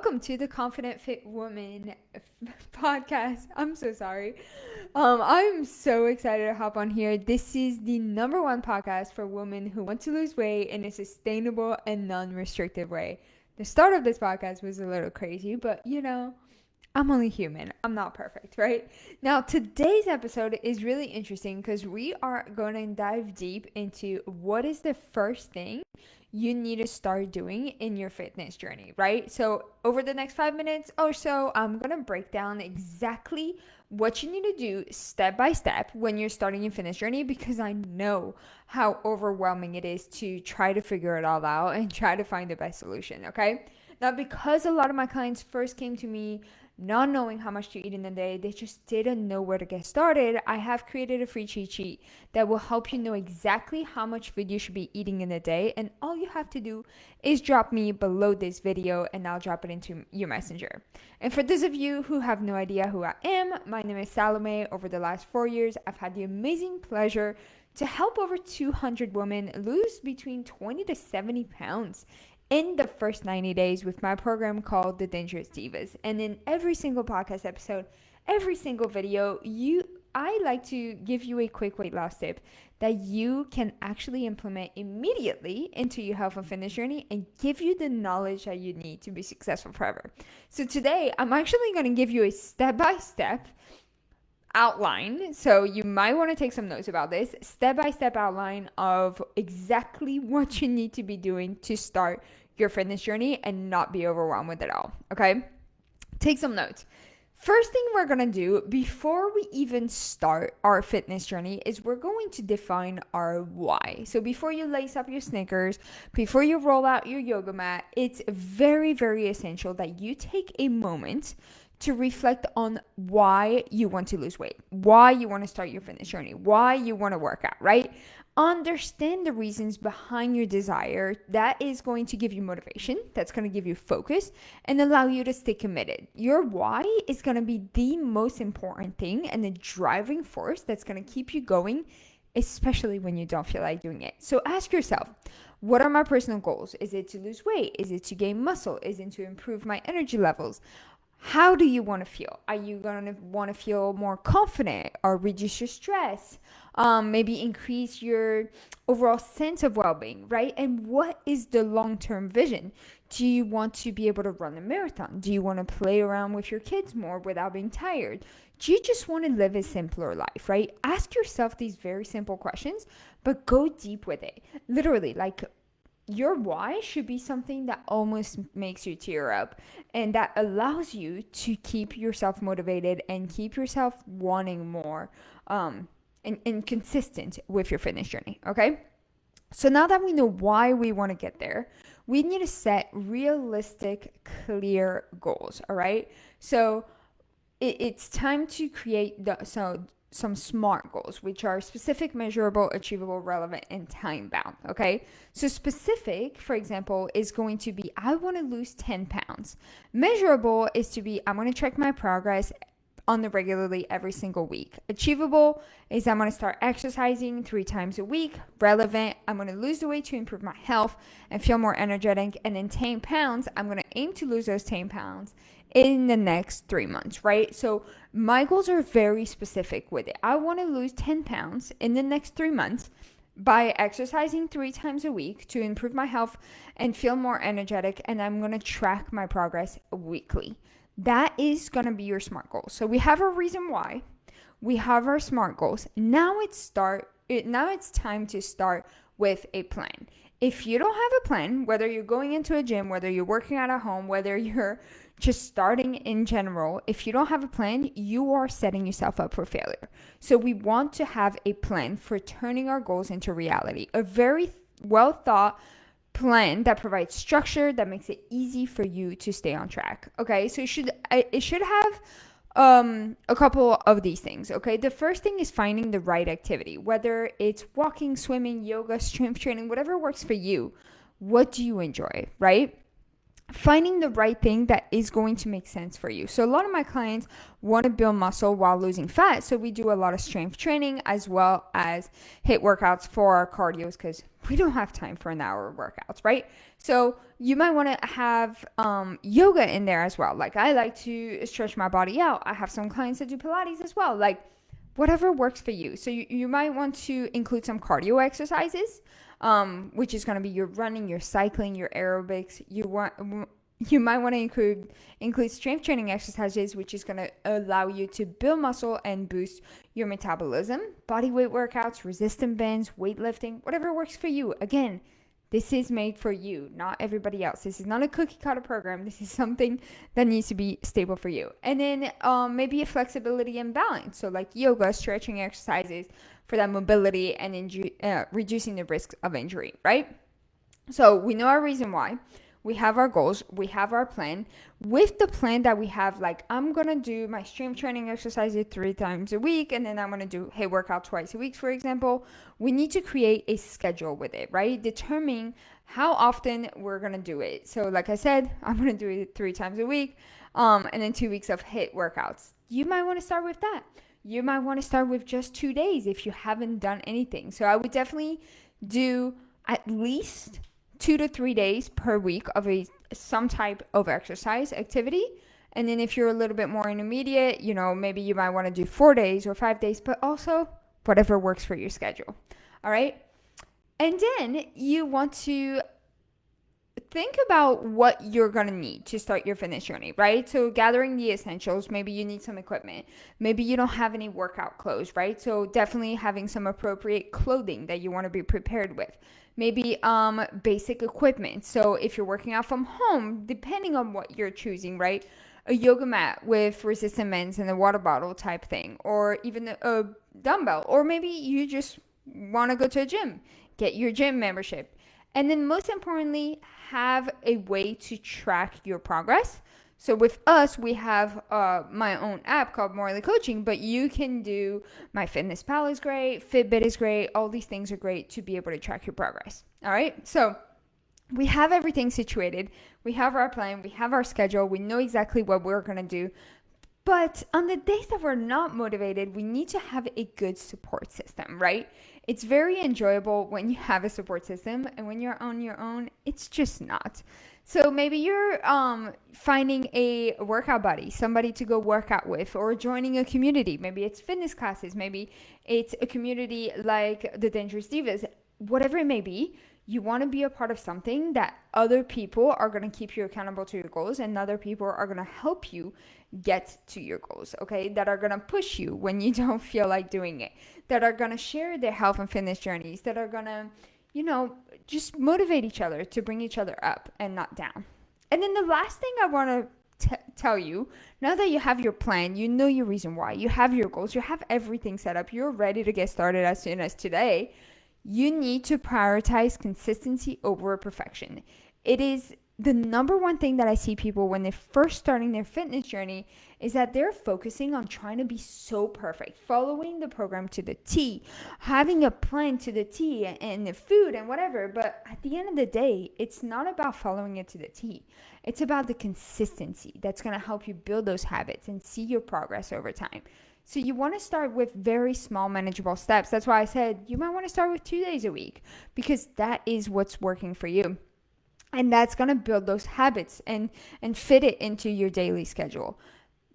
welcome to the Confident Fit Woman podcast. I'm so sorry. I'm so excited to hop on here. This is the number one podcast for women who want to lose weight in a sustainable and non-restrictive way. The start of this podcast was a little crazy, but I'm only human. I'm not perfect, right? Now, today's episode is really interesting because we are going to dive deep into what is the first thing you need to start doing in your fitness journey, right? So, over the next 5 minutes or so, I'm going to break down exactly what you need to do step by step when you're starting your fitness journey, because I know how overwhelming it is to try to figure it all out and try to find the best solution, okay? Now, because a lot of my clients first came to me not knowing how much to eat in a day, they just didn't know where to get started, I have created a free cheat sheet that will help you know exactly how much food you should be eating in a day. And all you have to do is drop me below this video and I'll drop it into your messenger. And for those of you who have no idea who I am, my name is Salome. Over the last 4 years, I've had the amazing pleasure to help over 200 women lose between 20 to 70 pounds in the first 90 days with my program called The Dangerous Divas. And in every single podcast episode, every single video, I like to give you a quick weight loss tip that you can actually implement immediately into your health and fitness journey and give you the knowledge that you need to be successful forever. So today, I'm actually going to give you a step-by-step outline. So you might want to take some notes about this step-by-step outline of exactly what you need to be doing to start your fitness journey and not be overwhelmed with it all. Okay, take some notes. First thing we're going to do before we even start our fitness journey is we're going to define our why. So before you lace up your Snickers, before you roll out your yoga mat, it's very, very essential that you take a moment to reflect on why you want to lose weight, why you want to start your fitness journey, why you want to work out, right? Understand the reasons behind your desire. That is going to give you motivation. That's going to give you focus and allow you to stay committed. Your why is going to be the most important thing and the driving force that's going to keep you going, especially when you don't feel like doing it. So ask yourself, what are my personal goals? Is it to lose weight? Is it to gain muscle? Is it to improve my energy levels? How do you want to feel? Are you going to want to feel more confident or reduce your stress? Maybe increase your overall sense of well-being, right? And what is the long-term vision? Do you want to be able to run a marathon? Do you want to play around with your kids more without being tired? Do you just want to live a simpler life, right? Ask yourself these very simple questions, but go deep with it. Literally, like, your why should be something that almost makes you tear up and that allows you to keep yourself motivated and keep yourself wanting more and consistent with your fitness journey, okay? So now that we know why we want to get there, we need to set realistic, clear goals, all right? So it's time to create some SMART goals, which are specific, measurable, achievable, relevant, and time bound. Okay. So specific, for example, is going to be, I want to lose 10 pounds. Measurable is to be, I'm going to track my progress on the regularly every single week. Achievable is I'm going to start exercising 3 times a week. Relevant, I'm going to lose the weight to improve my health and feel more energetic. And in 10 pounds, I'm going to aim to lose those 10 pounds in the next 3 months, right? So my goals are very specific with it. I want to lose 10 pounds in the next 3 months by exercising 3 times a week to improve my health and feel more energetic. And I'm going to track my progress weekly. That is going to be your SMART goals. So we have a reason why. We have our SMART goals. Now it's time to start with a plan. If you don't have a plan, whether you're going into a gym, whether you're working out at home, whether you're just starting in general, if you don't have a plan, you are setting yourself up for failure. So we want to have a plan for turning our goals into reality. A very well thought plan that provides structure, that makes it easy for you to stay on track. Okay, so it should have a couple of these things. Okay, the first thing is finding the right activity, whether it's walking, swimming, yoga, strength training, whatever works for you. What do you enjoy, right? finding the right thing that is going to make sense for you. So a lot of my clients want to build muscle while losing fat. So we do a lot of strength training as well as HIIT workouts for our cardios, because we don't have time for an hour workouts, right? So you might want to have yoga in there as well. Like I like to stretch my body out. I have some clients that do Pilates as well. Like whatever works for you. So you might want to include some cardio exercises, which is going to be your running, your cycling, your aerobics. You might want to include strength training exercises, which is going to allow you to build muscle and boost your metabolism. Body weight workouts, resistance bands, weightlifting, whatever works for you. Again, this is made for you, not everybody else. This is not a cookie cutter program. This is something that needs to be stable for you. And then maybe a flexibility and balance. So like yoga, stretching exercises for that mobility and reducing the risk of injury, right? So we know our reason why. We have our goals. We have our plan. With the plan that we have, like I'm going to do my strength training exercises 3 times a week, and then I'm going to do HIIT workout twice a week, for example. We need to create a schedule with it, right? Determining how often we're going to do it. So like I said, I'm going to do it 3 times a week, and then 2 weeks of HIIT workouts. You might want to start with that. You might want to start with just 2 days if you haven't done anything. So I would definitely do at least 2 to 3 days per week of some type of exercise activity. And then if you're a little bit more intermediate, maybe you might want to do 4 days or 5 days, but also whatever works for your schedule. All right. And then you want to think about what you're going to need to start your fitness journey, right? So gathering the essentials, maybe you need some equipment. Maybe you don't have any workout clothes, right? So definitely having some appropriate clothing that you want to be prepared with. Maybe basic equipment. So if you're working out from home, depending on what you're choosing, right? A yoga mat with resistant bands and a water bottle type thing, or even a dumbbell, or maybe you just want to go to a gym, get your gym membership. And then most importantly, have a way to track your progress. So with us, we have my own app called Morley Coaching, but you can do MyFitnessPal is great, Fitbit is great. All these things are great to be able to track your progress. All right. So we have everything situated. We have our plan. We have our schedule. We know exactly what we're going to do. But on the days that we're not motivated, we need to have a good support system, right? It's very enjoyable when you have a support system, and when you're on your own, it's just not. So maybe you're finding a workout buddy, somebody to go work out with, or joining a community. Maybe it's fitness classes. Maybe it's a community like the Dangerous Divas. Whatever it may be, you want to be a part of something that other people are going to keep you accountable to your goals, and other people are going to help you get to your goals, okay? That are going to push you when you don't feel like doing it, that are going to share their health and fitness journeys, that are going to, just motivate each other to bring each other up and not down. And then the last thing I want to tell you, now that you have your plan, you know your reason why, you have your goals, you have everything set up, you're ready to get started as soon as today, you need to prioritize consistency over perfection. It is the number one thing that I see people when they're first starting their fitness journey is that they're focusing on trying to be so perfect, following the program to the T, having a plan to the T and the food and whatever. But at the end of the day, it's not about following it to the T. It's about the consistency that's going to help you build those habits and see your progress over time. So you want to start with very small, manageable steps. That's why I said you might want to start with 2 days a week, because that is what's working for you. And that's going to build those habits and fit it into your daily schedule.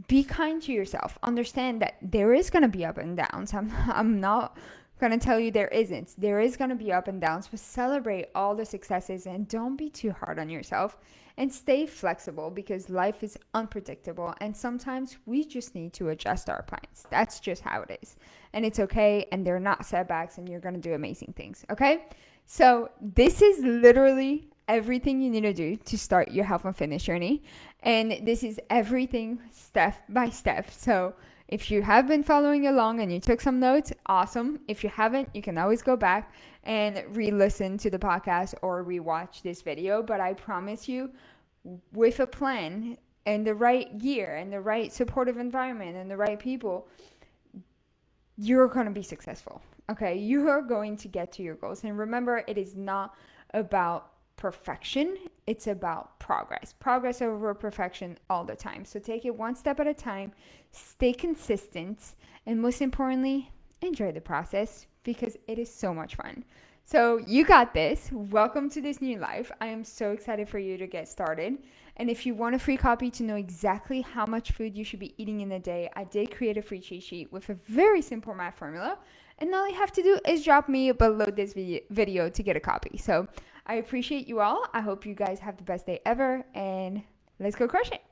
Be kind to yourself. Understand that there is going to be up and downs. I'm not going to tell you there isn't. There is going to be up and downs, but celebrate all the successes and don't be too hard on yourself, and stay flexible, because life is unpredictable and sometimes we just need to adjust our plans. That's just how it is. And it's okay, and they're not setbacks, and you're going to do amazing things. Okay? So this is literally everything you need to do to start your health and fitness journey. And this is everything step by step. So if you have been following along and you took some notes, awesome. If you haven't, you can always go back and re-listen to the podcast or rewatch this video. But I promise you, with a plan and the right gear and the right supportive environment and the right people, you're going to be successful. Okay, you are going to get to your goals. And remember, it is not about perfection. It's about progress over perfection all the time. So take it one step at a time, stay consistent, and most importantly, enjoy the process because it is so much fun. So you got this. Welcome to this new life. I am so excited for you to get started. And if you want a free copy to know exactly how much food you should be eating in a day, I did create a free cheat sheet with a very simple math formula. And all you have to do is drop me below this video to get a copy. So I appreciate you all. I hope you guys have the best day ever. And let's go crush it.